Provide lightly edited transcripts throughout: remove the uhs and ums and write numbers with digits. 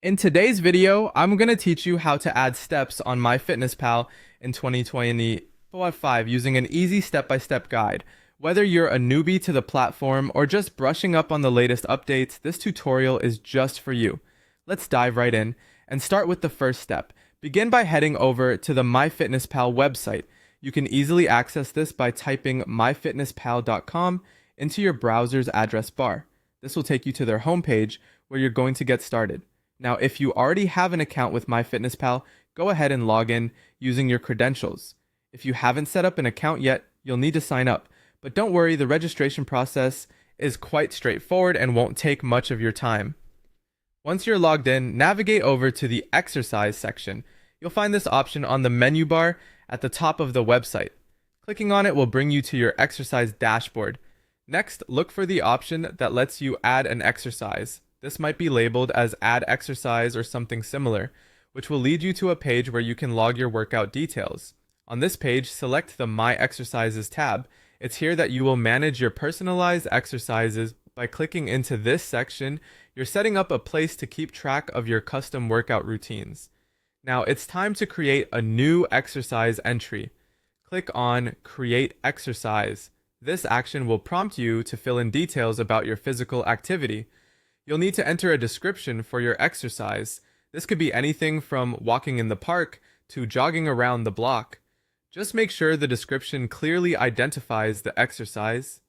In today's video, I'm going to teach you how to add steps on Myfitnesspal in 2025 using an easy step-by-step guide. Whether you're a newbie to the platform or just brushing up on the latest updates, this tutorial is just for you. Let's dive right in and start with the first step. Begin by heading over to the Myfitnesspal website. You can easily access this by typing myfitnesspal.com into your browser's address bar. This will take you to their homepage where you're going to get started. Now, if you already have an account with Myfitnesspal, go ahead and log in using your credentials. If you haven't set up an account yet, you'll need to sign up. But don't worry, the registration process is quite straightforward and won't take much of your time. Once you're logged in, navigate over to the exercise section. You'll find this option on the menu bar at the top of the website. Clicking on it will bring you to your exercise dashboard. Next, look for the option that lets you add an exercise. This might be labeled as add exercise or something similar, which will lead you to a page where you can log your workout details. On this page, select the My Exercises tab. It's here that you will manage your personalized exercises. By clicking into this section, you're setting up a place to keep track of your custom workout routines. Now it's time to create a new exercise entry. Click on Create Exercise. This action will prompt you to fill in details about your physical activity. You'll need to enter a description for your exercise. This could be anything from walking in the park to jogging around the block. Just make sure the description clearly identifies the exercise.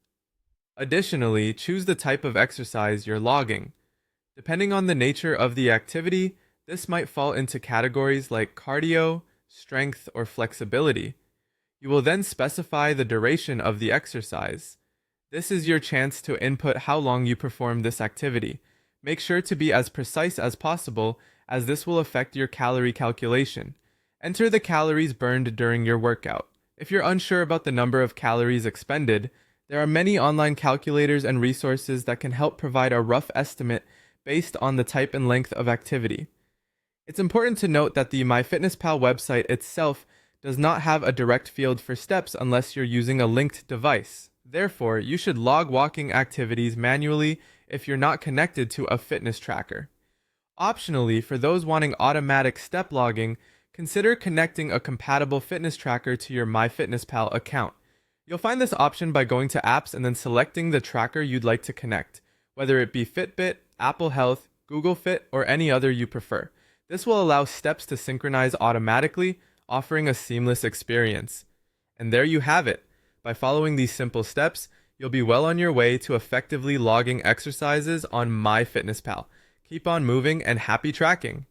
Additionally, choose the type of exercise you're logging. Depending on the nature of the activity, this might fall into categories like cardio, strength, or flexibility. You will then specify the duration of the exercise. This is your chance to input how long you perform this activity. Make sure to be as precise as possible, as this will affect your calorie calculation. Enter the calories burned during your workout. If you're unsure about the number of calories expended, there are many online calculators and resources that can help provide a rough estimate based on the type and length of activity. It's important to note that the Myfitnesspal website itself does not have a direct field for steps unless you're using a linked device. Therefore, you should log walking activities manually if you're not connected to a fitness tracker. Optionally, for those wanting automatic step logging, consider connecting a compatible fitness tracker to your Myfitnesspal account. You'll find this option by going to Apps and then selecting the tracker you'd like to connect, whether it be Fitbit, Apple Health, Google Fit, or any other you prefer. This will allow steps to synchronize automatically, offering a seamless experience. And there you have it. By following these simple steps, you'll be well on your way to effectively logging exercises on Myfitnesspal. Keep on moving and happy tracking!